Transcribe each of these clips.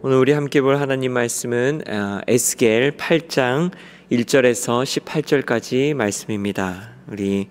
오늘 우리 함께 볼 하나님 말씀은 에스겔 8장 1절에서 18절까지 말씀입니다. 우리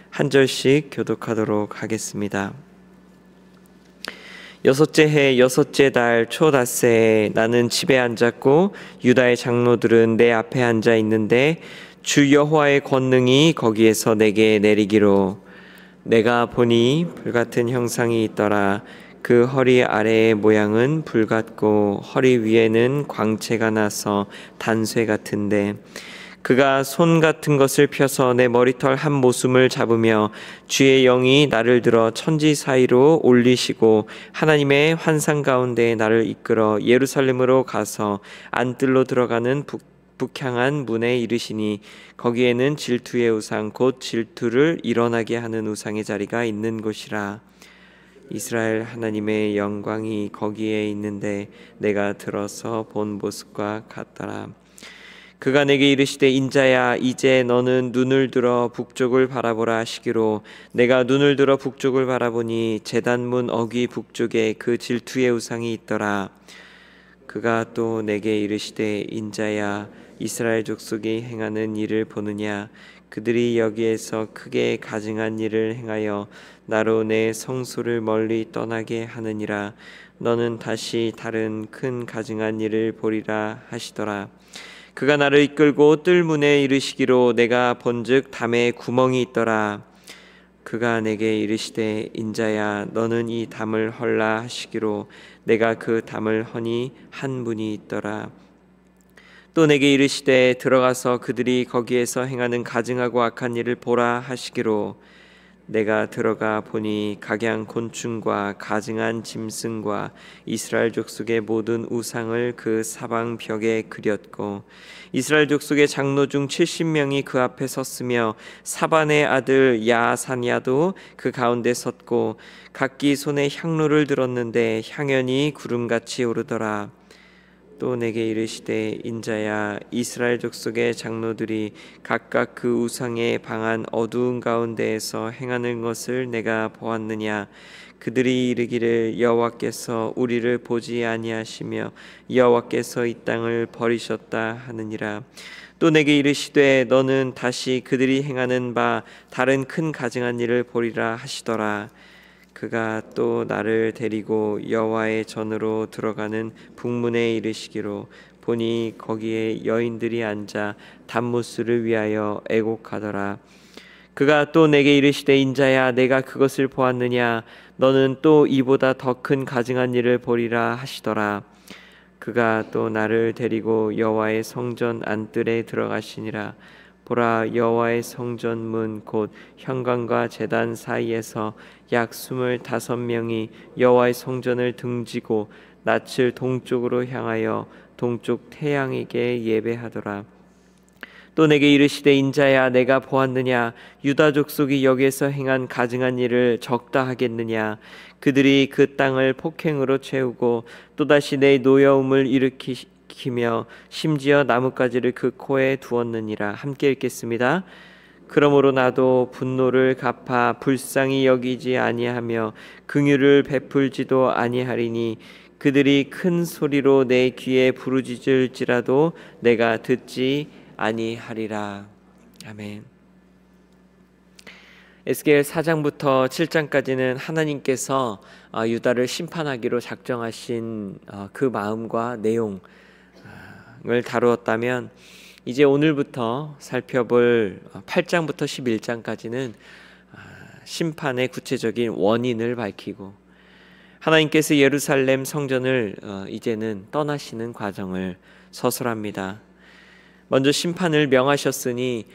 한 절씩 교독하도록 하겠습니다. 여섯째 해 여섯째 달 초닷새에 나는 집에 앉았고 유다의 장로들은 내 앞에 앉아 있는데 주 여호와의 권능이 거기에서 내게 내리기로 내가 보니 불같은 형상이 있더라. 그 허리 아래의 모양은 불 같고 허리 위에는 광채가 나서 단쇠 같은데 그가 손 같은 것을 펴서 내 머리털 한 모숨을 잡으며 주의 영이 나를 들어 천지 사이로 올리시고 하나님의 환상 가운데 나를 이끌어 예루살렘으로 가서 안뜰로 들어가는 북향한 문에 이르시니 거기에는 질투의 우상 곧 질투를 일어나게 하는 우상의 자리가 있는 곳이라. 이스라엘 하나님의 영광이 거기에 있는데 내가 들어서 본 모습과 같더라. 그가 내게 이르시되 인자야 이제 너는 눈을 들어 북쪽을 바라보라 하시기로 내가 눈을 들어 북쪽을 바라보니 제단문 어귀 북쪽에 그 질투의 우상이 있더라. 그가 또 내게 이르시되 인자야 이스라엘 족속이 행하는 일을 보느냐. 그들이 여기에서 크게 가증한 일을 행하여 나로 내 성소를 멀리 떠나게 하느니라. 너는 다시 다른 큰 가증한 일을 보리라 하시더라. 그가 나를 이끌고 뜰문에 이르시기로 내가 본즉 담에 구멍이 있더라. 그가 내게 이르시되 인자야 너는 이 담을 헐라 하시기로 내가 그 담을 허니 한 문이 있더라. 또 내게 이르시되 들어가서 그들이 거기에서 행하는 가증하고 악한 일을 보라 하시기로 내가 들어가 보니 각양 곤충과 가증한 짐승과 이스라엘 족속의 모든 우상을 그 사방 벽에 그렸고 이스라엘 족속의 장로 중 70명이 그 앞에 섰으며 사반의 아들 야사냐도 그 가운데 섰고 각기 손에 향로를 들었는데 향연이 구름같이 오르더라. 또 내게 이르시되 인자야 이스라엘 족속의 장로들이 각각 그 우상의 방한 어두운 가운데에서 행하는 것을 내가 보았느냐. 그들이 이르기를 여호와께서 우리를 보지 아니하시며 여호와께서 이 땅을 버리셨다 하느니라. 또 내게 이르시되 너는 다시 그들이 행하는 바 다른 큰 가증한 일을 보리라 하시더라. 그가 또 나를 데리고 여호와의 전으로 들어가는 북문에 이르시기로 보니 거기에 여인들이 앉아 단무스를 위하여 애곡하더라. 그가 또 내게 이르시되 인자야 내가 그것을 보았느냐. 너는 또 이보다 더 큰 가증한 일을 보리라 하시더라. 그가 또 나를 데리고 여호와의 성전 안뜰에 들어가시니라. 보라 여호와의 성전 문 곧 현관과 제단 사이에서 약 25명이 여호와의 성전을 등지고 낯을 동쪽으로 향하여 동쪽 태양에게 예배하더라. 또 내게 이르시되 인자야 내가 보았느냐. 유다 족속이 여기에서 행한 가증한 일을 적다 하겠느냐. 그들이 그 땅을 폭행으로 채우고 또다시 내 노여움을 일으키며 심지어 나뭇가지를 그 코에 두었느니라. 함께 읽겠습니다. 그러므로 나도 분노를 갚아 불쌍히 여기지 아니하며 긍휼을 베풀지도 아니하리니 그들이 큰 소리로 내 귀에 부르짖을지라도 내가 듣지 아니하리라. 아멘. 에스겔 4장부터 7장까지는 하나님께서 유다를 심판하기로 작정하신 그 마음과 내용을 다루었다면 이제 오늘부터 살펴볼 8장부터 11장까지는 심판의 구체적인 원인을 밝히고 하나님께서 예루살렘 성전을 이제는 떠나시는 과정을 서술합니다. 먼저 심판을 명하셨으니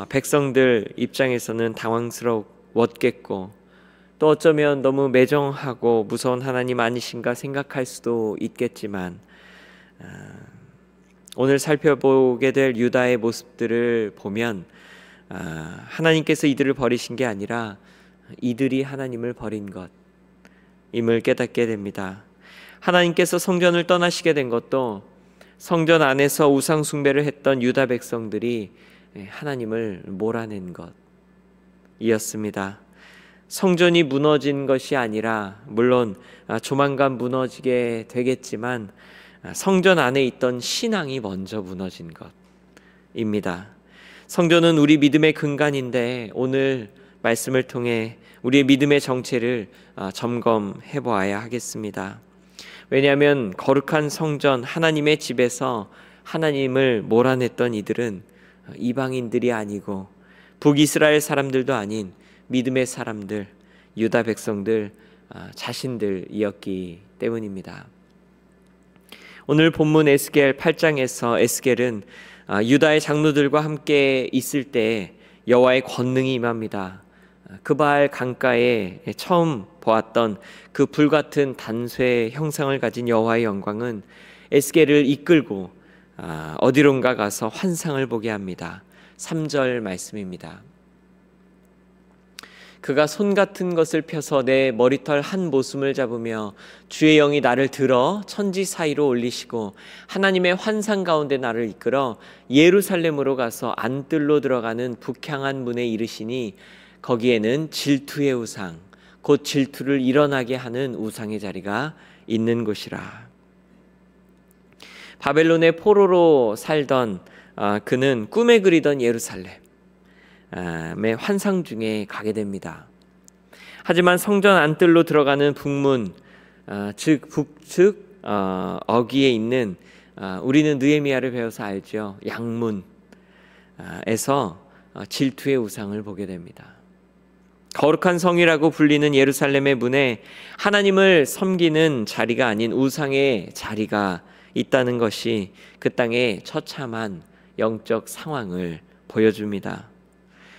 백성들 입장에서는 당황스러웠겠고 또 어쩌면 너무 매정하고 무서운 하나님 아니신가 생각할 수도 있겠지만 오늘 살펴보게 될 유다의 모습들을 보면 하나님께서 이들을 버리신 게 아니라 이들이 하나님을 버린 것임을 깨닫게 됩니다. 하나님께서 성전을 떠나시게 된 것도 성전 안에서 우상 숭배를 했던 유다 백성들이 하나님을 몰아낸 것이었습니다. 성전이 무너진 것이 아니라 물론 조만간 무너지게 되겠지만 성전 안에 있던 신앙이 먼저 무너진 것입니다. 성전은 우리 믿음의 근간인데 오늘 말씀을 통해 우리의 믿음의 정체를 점검해 보아야 하겠습니다. 왜냐하면 거룩한 성전 하나님의 집에서 하나님을 몰아냈던 이들은 이방인들이 아니고 북이스라엘 사람들도 아닌 믿음의 사람들, 유다 백성들 자신들이었기 때문입니다. 오늘 본문 에스겔 8장에서 에스겔은 유다의 장로들과 함께 있을 때 여호와의 권능이 임합니다. 그발 강가에 처음 보았던 그 불같은 단쇠 형상을 가진 여호와의 영광은 에스겔을 이끌고 어디론가 가서 환상을 보게 합니다. 3절 말씀입니다. 그가 손 같은 것을 펴서 내 머리털 한 모숨을 잡으며 주의 영이 나를 들어 천지 사이로 올리시고 하나님의 환상 가운데 나를 이끌어 예루살렘으로 가서 안뜰로 들어가는 북향한 문에 이르시니 거기에는 질투의 우상 곧 질투를 일어나게 하는 우상의 자리가 있는 곳이라. 바벨론의 포로로 살던 그는 꿈에 그리던 예루살렘의 환상 중에 가게 됩니다. 하지만 성전 안뜰로 들어가는 북문, 즉 북측 어귀에 있는 우리는 느헤미야를 배워서 알죠. 양문에서 질투의 우상을 보게 됩니다. 거룩한 성이라고 불리는 예루살렘의 문에 하나님을 섬기는 자리가 아닌 우상의 자리가 있다는 것이 그 땅의 처참한 영적 상황을 보여줍니다.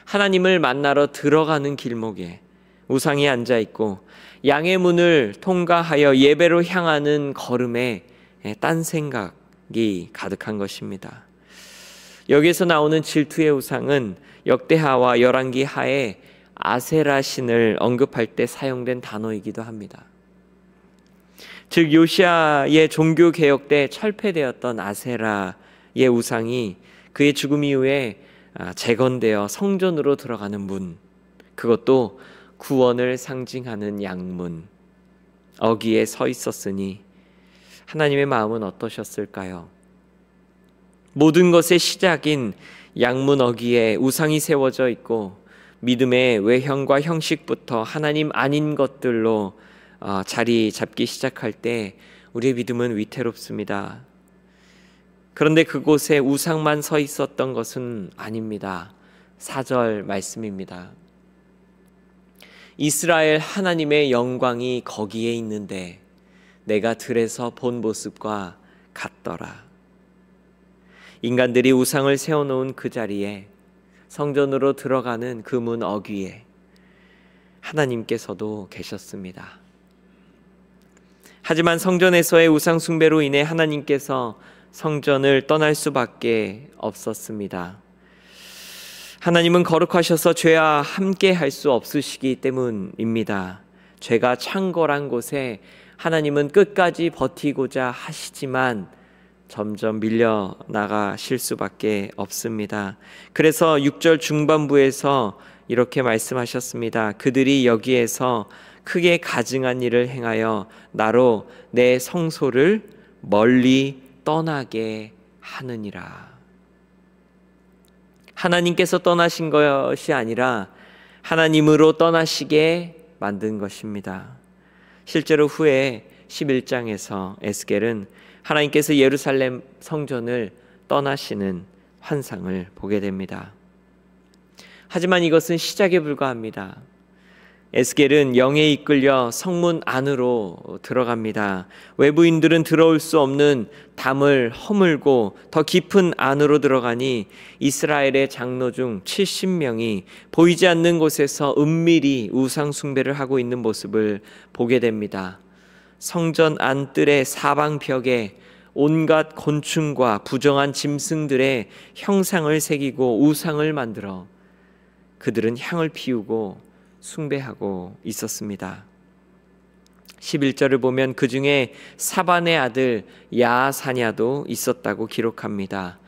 하나님을 만나러 들어가는 길목에 우상이 앉아 있고 양의 문을 통과하여 예배로 향하는 걸음에 딴 생각이 가득한 것입니다. 여기에서 나오는 질투의 우상은 역대하와 열왕기 하에 아세라 신을 언급할 때 사용된 단어이기도 합니다. 즉 요시아의 종교 개혁 때 철폐되었던 아세라의 우상이 그의 죽음 이후에 재건되어 성전으로 들어가는 문, 그것도 구원을 상징하는 양문 어귀에 서 있었으니 하나님의 마음은 어떠셨을까요? 모든 것의 시작인 양문 어귀에 우상이 세워져 있고 믿음의 외형과 형식부터 하나님 아닌 것들로 자리 잡기 시작할 때 우리의 믿음은 위태롭습니다. 그런데 그곳에 우상만 서 있었던 것은 아닙니다. 4절 말씀입니다. 이스라엘 하나님의 영광이 거기에 있는데 내가 들에서 본 모습과 같더라. 인간들이 우상을 세워놓은 그 자리에 성전으로 들어가는 그 문 어귀에 하나님께서도 계셨습니다. 하지만 성전에서의 우상 숭배로 인해 하나님께서 성전을 떠날 수밖에 없었습니다. 하나님은 거룩하셔서 죄와 함께 할 수 없으시기 때문입니다. 죄가 창궐한 곳에 하나님은 끝까지 버티고자 하시지만 점점 밀려나가실 수밖에 없습니다. 그래서 6절 중반부에서 이렇게 말씀하셨습니다. 그들이 여기에서 크게 가증한 일을 행하여 나로 내 성소를 멀리 떠나게 하느니라. 하나님께서 떠나신 것이 아니라 하나님으로 떠나시게 만든 것입니다. 실제로 후에 11장에서 에스겔은 하나님께서 예루살렘 성전을 떠나시는 환상을 보게 됩니다. 하지만 이것은 시작에 불과합니다. 에스겔은 영에 이끌려 성문 안으로 들어갑니다. 외부인들은 들어올 수 없는 담을 허물고 더 깊은 안으로 들어가니 이스라엘의 장로 중 70명이 보이지 않는 곳에서 은밀히 우상 숭배를 하고 있는 모습을 보게 됩니다. 성전 안뜰의 사방벽에 온갖 곤충과 부정한 짐승들의 형상을 새기고 우상을 만들어 그들은 향을 피우고 숭배하고 있었습니다. 11절을 보면 그 중에 사반의 아들 야사냐도 있었다고 기록합니다.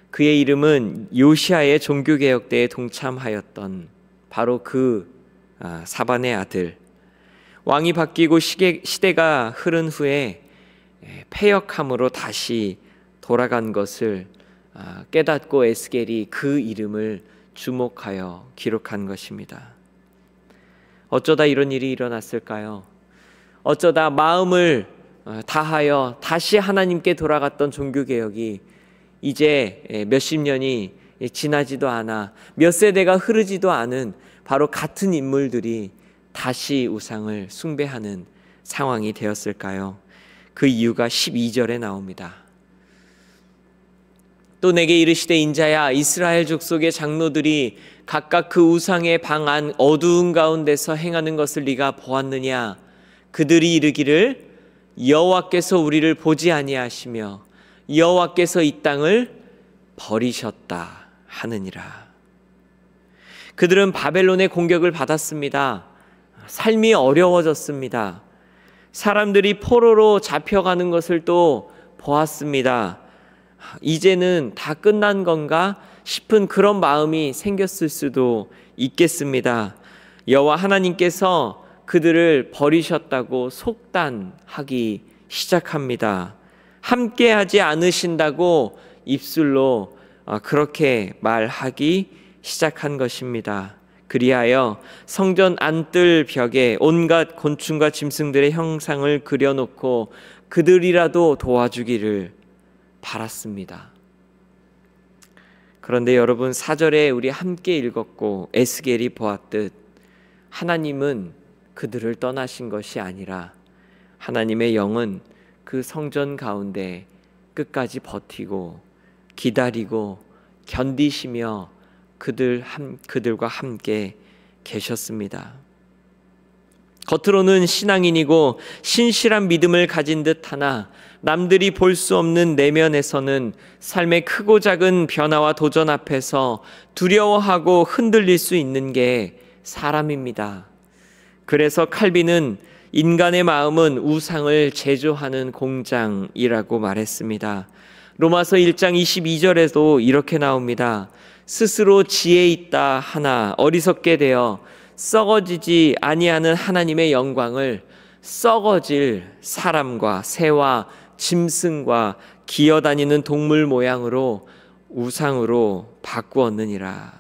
그의 이름은 요시아의 종교개혁 때에 동참하였던 바로 그 사반의 아들. 왕이 바뀌고 시대가 흐른 후에 패역함으로 다시 돌아간 것을 깨닫고 에스겔이 그 이름을 주목하여 기록한 것입니다. 어쩌다 이런 일이 일어났을까요? 어쩌다 마음을 다하여 다시 하나님께 돌아갔던 종교개혁이 이제 몇십 년이 지나지도 않아 몇 세대가 흐르지도 않은 바로 같은 인물들이 다시 우상을 숭배하는 상황이 되었을까요? 그 이유가 12절에 나옵니다. 또 내게 이르시되 인자야, 이스라엘 족속의 장로들이 각각 그 우상의 방 안 어두운 가운데서 행하는 것을 네가 보았느냐? 그들이 이르기를 여호와께서 우리를 보지 아니하시며 여호와께서 이 땅을 버리셨다 하느니라. 그들은 바벨론의 공격을 받았습니다. 삶이 어려워졌습니다. 사람들이 포로로 잡혀가는 것을 또 보았습니다. 이제는 다 끝난 건가 싶은 그런 마음이 생겼을 수도 있겠습니다. 여호와 하나님께서 그들을 버리셨다고 속단하기 시작합니다. 함께하지 않으신다고 입술로 그렇게 말하기 시작한 것입니다. 그리하여 성전 안뜰 벽에 온갖 곤충과 짐승들의 형상을 그려놓고 그들이라도 도와주기를 바랐습니다. 그런데 여러분, 4절에 우리 함께 읽었고 에스겔이 보았듯 하나님은 그들을 떠나신 것이 아니라 하나님의 영은 그 성전 가운데 끝까지 버티고 기다리고 견디시며 그들과 함께 계셨습니다. 겉으로는 신앙인이고 신실한 믿음을 가진 듯하나 남들이 볼 수 없는 내면에서는 삶의 크고 작은 변화와 도전 앞에서 두려워하고 흔들릴 수 있는 게 사람입니다. 그래서 칼빈은 인간의 마음은 우상을 제조하는 공장이라고 말했습니다. 로마서 1장 22절에도 이렇게 나옵니다. 스스로 지혜 있다 하나 어리석게 되어 썩어지지 아니하는 하나님의 영광을 썩어질 사람과 새와 짐승과 기어다니는 동물 모양으로 우상으로 바꾸었느니라.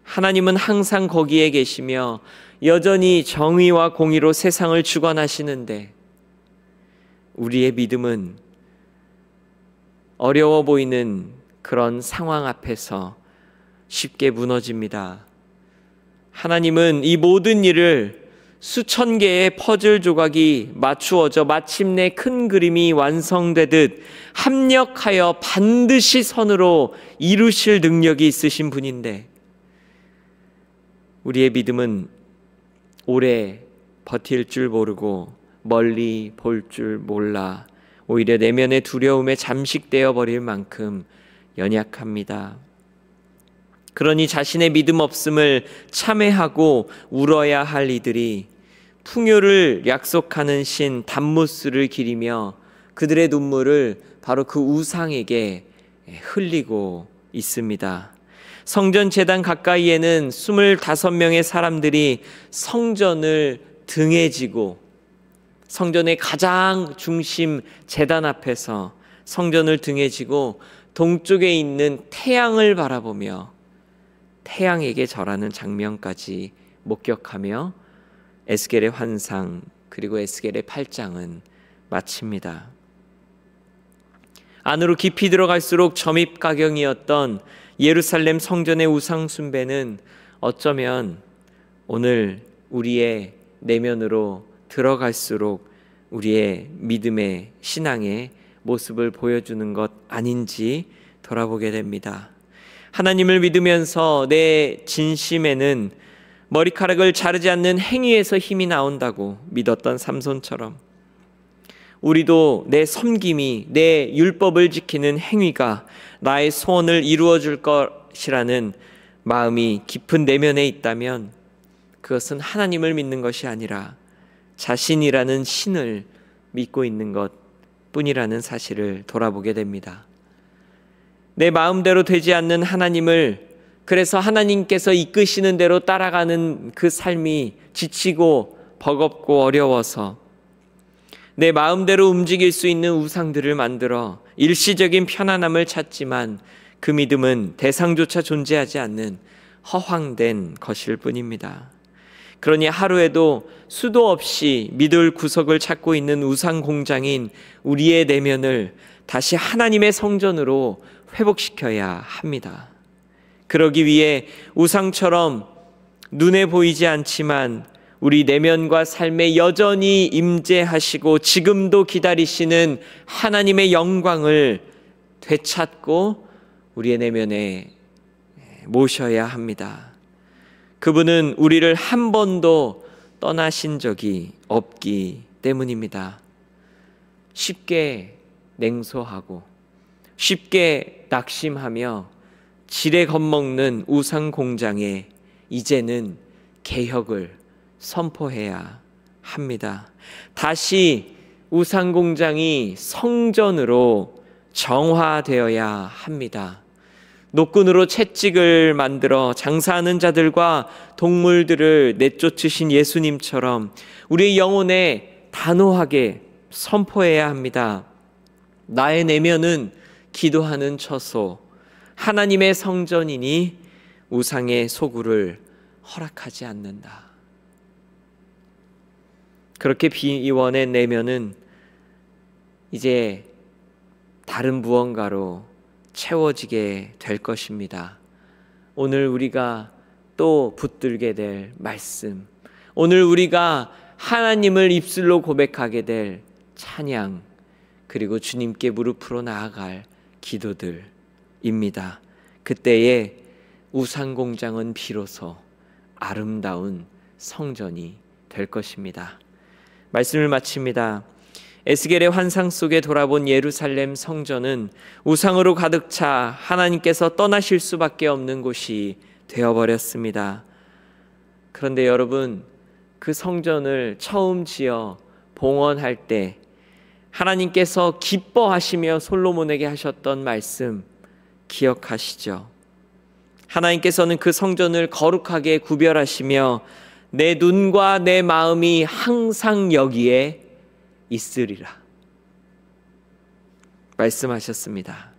하나님은 항상 거기에 계시며 여전히 정의와 공의로 세상을 주관하시는데 우리의 믿음은 어려워 보이는 그런 상황 앞에서 쉽게 무너집니다. 하나님은 이 모든 일을 수천 개의 퍼즐 조각이 맞추어져 마침내 큰 그림이 완성되듯 합력하여 반드시 선으로 이루실 능력이 있으신 분인데 우리의 믿음은 오래 버틸 줄 모르고 멀리 볼 줄 몰라 오히려 내면의 두려움에 잠식되어 버릴 만큼 연약합니다. 그러니 자신의 믿음 없음을 참회하고 울어야 할 이들이 풍요를 약속하는 신 담무스를 기리며 그들의 눈물을 바로 그 우상에게 흘리고 있습니다. 성전 제단 가까이에는 25명의 사람들이 성전을 등에 지고 성전의 가장 중심 제단 앞에서 성전을 등에 지고 동쪽에 있는 태양을 바라보며 태양에게 절하는 장면까지 목격하며 에스겔의 환상 그리고 에스겔의 8장은 마칩니다. 안으로 깊이 들어갈수록 점입가경이었던 예루살렘 성전의 우상 숭배는 어쩌면 오늘 우리의 내면으로 들어갈수록 우리의 믿음의 신앙의 모습을 보여주는 것 아닌지 돌아보게 됩니다. 하나님을 믿으면서 내 진심에는 머리카락을 자르지 않는 행위에서 힘이 나온다고 믿었던 삼손처럼 우리도 내 섬김이 내 율법을 지키는 행위가 나의 소원을 이루어 줄 것이라는 마음이 깊은 내면에 있다면 그것은 하나님을 믿는 것이 아니라 자신이라는 신을 믿고 있는 것 뿐이라는 사실을 돌아보게 됩니다. 내 마음대로 되지 않는 하나님을 그래서 하나님께서 이끄시는 대로 따라가는 그 삶이 지치고 버겁고 어려워서 내 마음대로 움직일 수 있는 우상들을 만들어 일시적인 편안함을 찾지만 그 믿음은 대상조차 존재하지 않는 허황된 것일 뿐입니다. 그러니 하루에도 수도 없이 믿을 구석을 찾고 있는 우상 공장인 우리의 내면을 다시 하나님의 성전으로 회복시켜야 합니다. 그러기 위해 우상처럼 눈에 보이지 않지만 우리 내면과 삶에 여전히 임재하시고 지금도 기다리시는 하나님의 영광을 되찾고 우리의 내면에 모셔야 합니다. 그분은 우리를 한 번도 떠나신 적이 없기 때문입니다. 쉽게 냉소하고 쉽게 낙심하며 지레 겁먹는 우상 공장에 이제는 개혁을 선포해야 합니다. 다시 우상 공장이 성전으로 정화되어야 합니다. 노끈으로 채찍을 만들어 장사하는 자들과 동물들을 내쫓으신 예수님처럼 우리의 영혼에 단호하게 선포해야 합니다. 나의 내면은 기도하는 처소, 하나님의 성전이니 우상의 소굴을 허락하지 않는다. 그렇게 비워낸 내면은 이제 다른 무언가로 채워지게 될 것입니다. 오늘 우리가 또 붙들게 될 말씀, 오늘 우리가 하나님을 입술로 고백하게 될 찬양, 그리고 주님께 무릎으로 나아갈 기도들입니다. 그때에 우상공장은 비로소 아름다운 성전이 될 것입니다. 말씀을 마칩니다. 에스겔의 환상 속에 돌아본 예루살렘 성전은 우상으로 가득 차 하나님께서 떠나실 수밖에 없는 곳이 되어버렸습니다. 그런데 여러분, 그 성전을 처음 지어 봉헌할 때 하나님께서 기뻐하시며 솔로몬에게 하셨던 말씀 기억하시죠? 하나님께서는 그 성전을 거룩하게 구별하시며 내 눈과 내 마음이 항상 여기에 있으리라 말씀하셨습니다.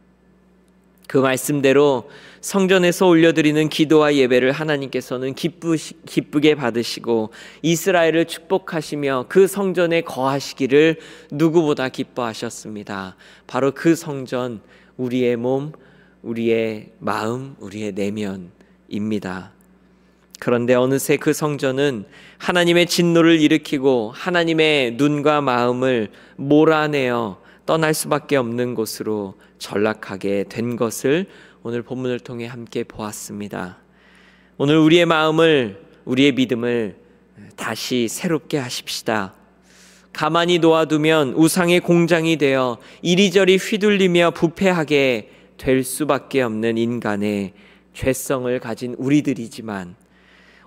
그 말씀대로 성전에서 올려드리는 기도와 예배를 하나님께서는 기쁘게 받으시고 이스라엘을 축복하시며 그 성전에 거하시기를 누구보다 기뻐하셨습니다. 바로 그 성전, 우리의 몸, 우리의 마음, 우리의 내면입니다. 그런데 어느새 그 성전은 하나님의 진노를 일으키고 하나님의 눈과 마음을 몰아내어 떠날 수밖에 없는 곳으로 전락하게 된 것을 오늘 본문을 통해 함께 보았습니다. 오늘 우리의 마음을, 우리의 믿음을 다시 새롭게 하십시다. 가만히 놓아두면 우상의 공장이 되어 이리저리 휘둘리며 부패하게 될 수밖에 없는 인간의 죄성을 가진 우리들이지만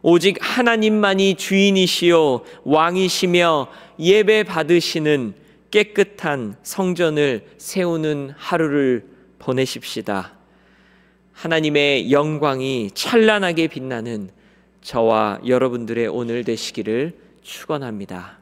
오직 하나님만이 주인이시요 왕이시며 예배 받으시는 깨끗한 성전을 세우는 하루를 보내십시다. 하나님의 영광이 찬란하게 빛나는 저와 여러분들의 오늘 되시기를 축원합니다.